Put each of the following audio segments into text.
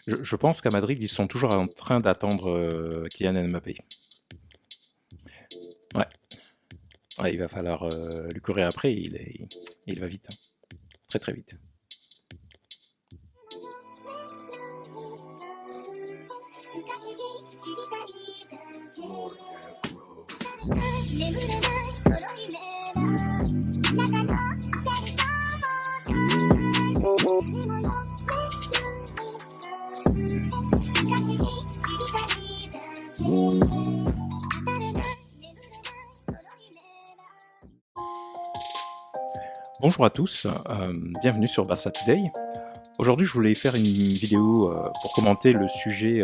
Je pense qu'à Madrid, ils sont toujours en train d'attendre Kylian Mbappé. Ouais, ouais, il va falloir lui courir après. Il va vite, hein. Très très vite. Bonjour à tous, bienvenue sur Barça Today. Aujourd'hui, je voulais faire une vidéo pour commenter le sujet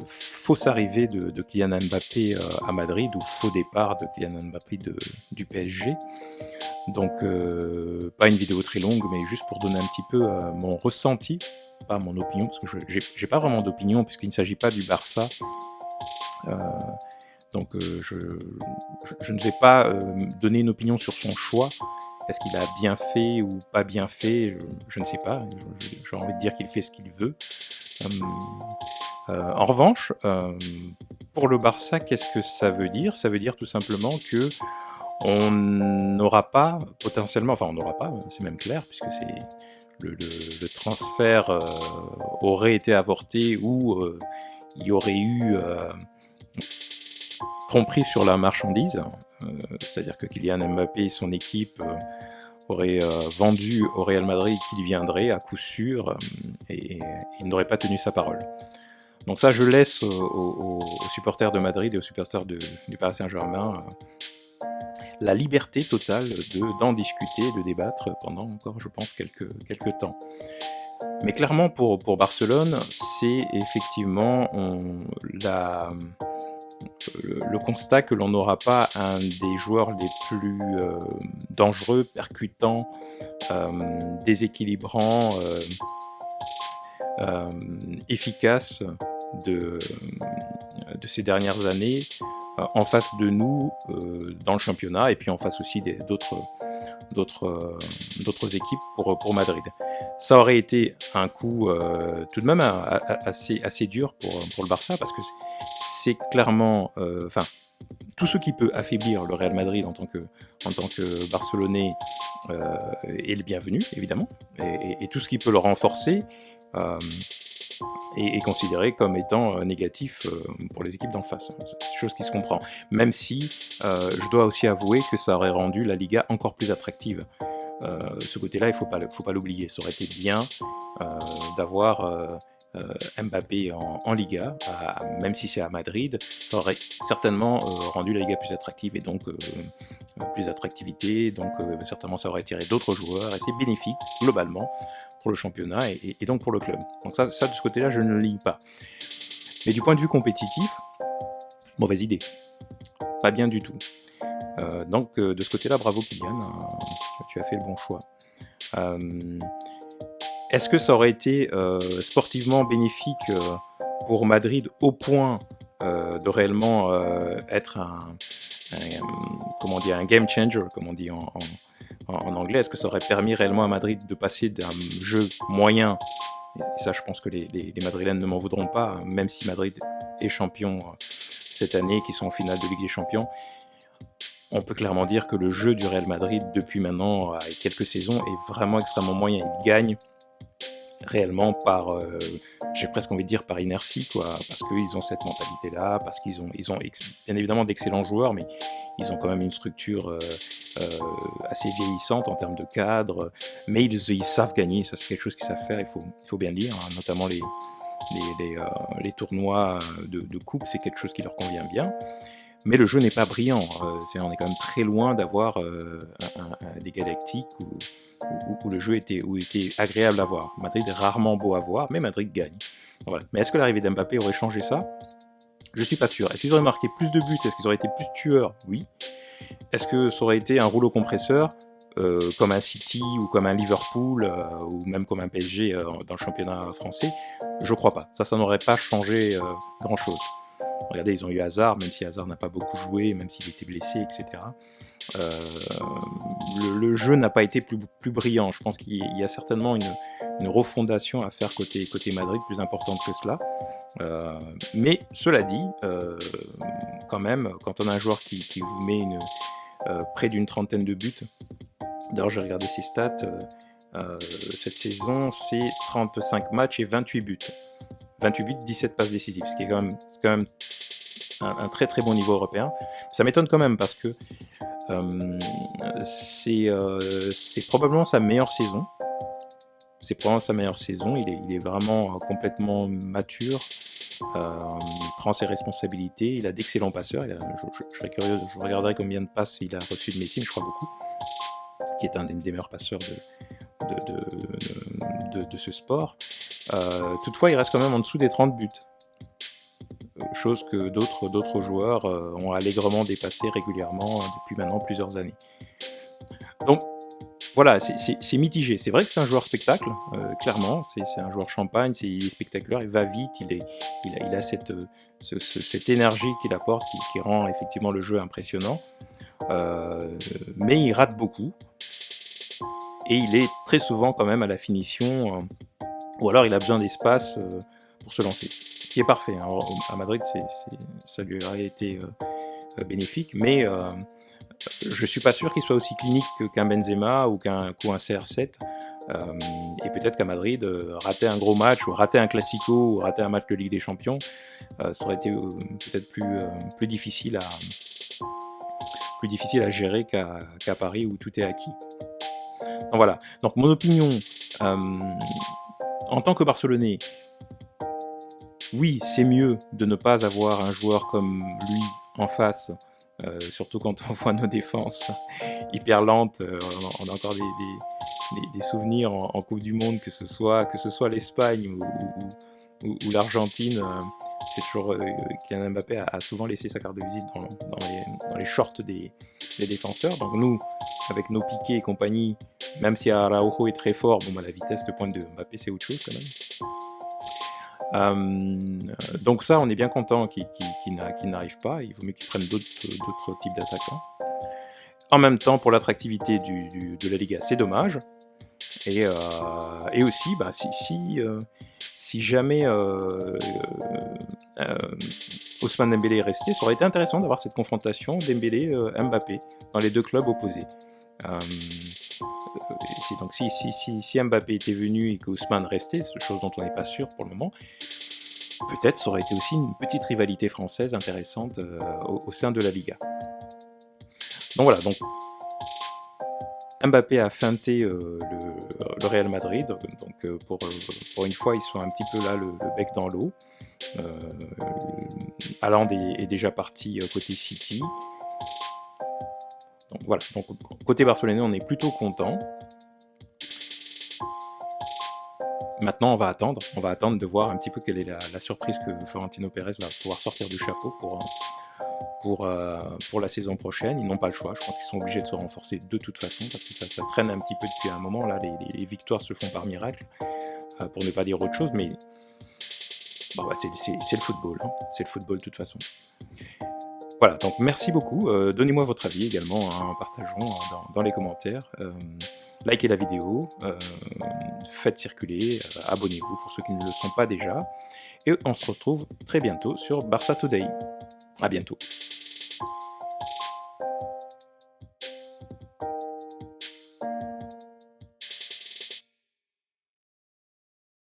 fausse arrivée de Kylian Mbappé à Madrid ou faux départ de Kylian Mbappé du PSG. Donc, pas une vidéo très longue, mais juste pour donner un petit peu mon ressenti, pas mon opinion, parce que j'ai pas vraiment d'opinion, puisqu'il ne s'agit pas du Barça. Donc, je ne vais pas donner une opinion sur son choix. Est-ce qu'il a bien fait ou pas bien fait? Je ne sais pas. J'ai envie de dire qu'il fait ce qu'il veut. En revanche, pour le Barça, qu'est-ce que ça veut dire? Ça veut dire tout simplement que on n'aura pas potentiellement, enfin on n'aura pas, c'est même clair, puisque c'est le transfert aurait été avorté ou il y aurait eu tromperie sur la marchandise, c'est-à-dire que Kylian Mbappé et son équipe auraient vendu au Real Madrid qu'il viendrait à coup sûr et il n'aurait pas tenu sa parole. Donc ça, je laisse aux supporters de Madrid et aux supporters du Paris Saint-Germain la liberté totale d'en discuter, de débattre pendant encore, je pense, quelques temps. Mais clairement, pour Barcelone, c'est effectivement le constat que l'on n'aura pas un des joueurs les plus dangereux, percutants, déséquilibrants, efficaces de ces dernières années en face de nous dans le championnat et puis en face aussi d'autres équipes pour Madrid. Ça aurait été un coup tout de même assez dur pour le Barça parce que c'est clairement, tout ce qui peut affaiblir le Real Madrid en tant que Barcelonais est le bienvenu, évidemment, et tout ce qui peut le renforcer est considéré comme étant négatif pour les équipes d'en face. C'est chose qui se comprend. Même si je dois aussi avouer que ça aurait rendu la Liga encore plus attractive. Ce côté-là, il ne faut pas l'oublier. Ça aurait été bien d'avoir Mbappé en Liga, même si c'est à Madrid, ça aurait certainement rendu la Liga plus attractive et donc plus d'attractivité, donc certainement ça aurait attiré d'autres joueurs et c'est bénéfique globalement pour le championnat et donc pour le club. Donc ça de ce côté-là, je ne le lis pas. Mais du point de vue compétitif, mauvaise idée. Pas bien du tout. Donc de ce côté-là, bravo Kylian, tu as fait le bon choix. Est-ce que ça aurait été sportivement bénéfique pour Madrid au point de réellement être un game changer, comme on dit en anglais? Est-ce que ça aurait permis réellement à Madrid de passer d'un jeu moyen, et ça je pense que les Madrilènes ne m'en voudront pas, même si Madrid est champion cette année, qui sont en finale de Ligue des Champions, on peut clairement dire que le jeu du Real Madrid depuis maintenant quelques saisons est vraiment extrêmement moyen. Il gagne réellement par, j'ai presque envie de dire par inertie, quoi, parce qu'ils ont cette mentalité-là, parce qu'ils ont bien évidemment d'excellents joueurs, mais ils ont quand même une structure assez vieillissante en termes de cadre, mais ils savent gagner, ça c'est quelque chose qu'ils savent faire, il faut bien le dire, hein, notamment les tournois de coupe, c'est quelque chose qui leur convient bien. Mais le jeu n'est pas brillant, on est quand même très loin d'avoir des Galactiques où le jeu était agréable à voir. Madrid est rarement beau à voir, mais Madrid gagne. Voilà. Mais est-ce que l'arrivée d'Mbappé aurait changé ça? Je suis pas sûr. Est-ce qu'ils auraient marqué plus de buts? Est-ce qu'ils auraient été plus tueurs? Oui. Est-ce que ça aurait été un rouleau compresseur comme un City ou comme un Liverpool ou même comme un PSG dans le championnat français? Je crois pas. Ça n'aurait pas changé grand-chose. Regardez, ils ont eu Hazard, même si Hazard n'a pas beaucoup joué, même s'il était blessé, etc. Le jeu n'a pas été plus brillant. Je pense qu'il y a certainement une refondation à faire côté Madrid plus importante que cela. Mais cela dit, quand même, quand on a un joueur qui vous met près d'une trentaine de buts, d'ailleurs j'ai regardé ses stats, cette saison c'est 35 matchs et 28 buts. 28 buts, 17 passes décisives, ce qui est quand même un très très bon niveau européen. Ça m'étonne quand même parce que c'est probablement sa meilleure saison. Il est vraiment complètement mature. Il prend ses responsabilités. Il a d'excellents passeurs. Je serais curieux, je regarderai combien de passes il a reçu de Messi, mais je crois beaucoup. Qui est un des meilleurs passeurs de ce sport. Toutefois, il reste quand même en dessous des 30 buts. Chose que d'autres joueurs ont allègrement dépassé régulièrement depuis maintenant plusieurs années. Donc, voilà, c'est mitigé. C'est vrai que c'est un joueur spectacle, clairement. C'est un joueur champagne, il est spectaculaire, il va vite, il a cette énergie qu'il apporte qui rend effectivement le jeu impressionnant. Mais il rate beaucoup. Et il est très souvent quand même à la finition, ou alors il a besoin d'espace pour se lancer. Ce qui est parfait. Hein. À Madrid, ça lui aurait été bénéfique, mais je suis pas sûr qu'il soit aussi clinique qu'un Benzema ou qu'un CR7. Et peut-être qu'à Madrid, rater un gros match, ou rater un Classico, ou rater un match de Ligue des Champions, ça aurait été peut-être plus difficile à gérer qu'à Paris où tout est acquis. Donc voilà. Donc mon opinion, en tant que Barcelonais, oui, c'est mieux de ne pas avoir un joueur comme lui en face, surtout quand on voit nos défenses hyper lentes. On a encore des souvenirs en Coupe du Monde, que ce soit l'Espagne ou l'Argentine. C'est toujours Kylian Mbappé a souvent laissé sa carte de visite dans les shorts des défenseurs. Donc nous, avec nos piquets et compagnie, même si Araujo est très fort, la vitesse de pointe de Mbappé c'est autre chose quand même. Donc ça, on est bien content qu'il n'arrive pas. Il vaut mieux qu'il prenne d'autres types d'attaquants. En même temps, pour l'attractivité de la Liga, c'est dommage. Et aussi, si jamais Ousmane Dembélé est resté, ça aurait été intéressant d'avoir cette confrontation Dembélé-Mbappé dans les deux clubs opposés. Donc si Mbappé était venu et que Ousmane restait, chose dont on n'est pas sûr pour le moment, peut-être ça aurait été aussi une petite rivalité française intéressante au sein de la Liga. Donc voilà, Mbappé a feinté le Real Madrid, donc pour une fois ils sont un petit peu là le bec dans l'eau. Haaland est déjà parti côté City. Donc voilà, côté barcelonais on est plutôt content. Maintenant on va attendre de voir un petit peu quelle est la surprise que Florentino Pérez va pouvoir sortir du chapeau pour la saison prochaine. Ils n'ont pas le choix, je pense qu'ils sont obligés de se renforcer de toute façon, parce que ça traîne un petit peu depuis un moment, là les victoires se font par miracle, pour ne pas dire autre chose, mais c'est le football, hein. C'est le football de toute façon. Voilà, donc merci beaucoup, donnez-moi votre avis également, hein, partageons dans les commentaires, likez la vidéo, faites circuler, abonnez-vous pour ceux qui ne le sont pas déjà, et on se retrouve très bientôt sur Barça Today. À bientôt.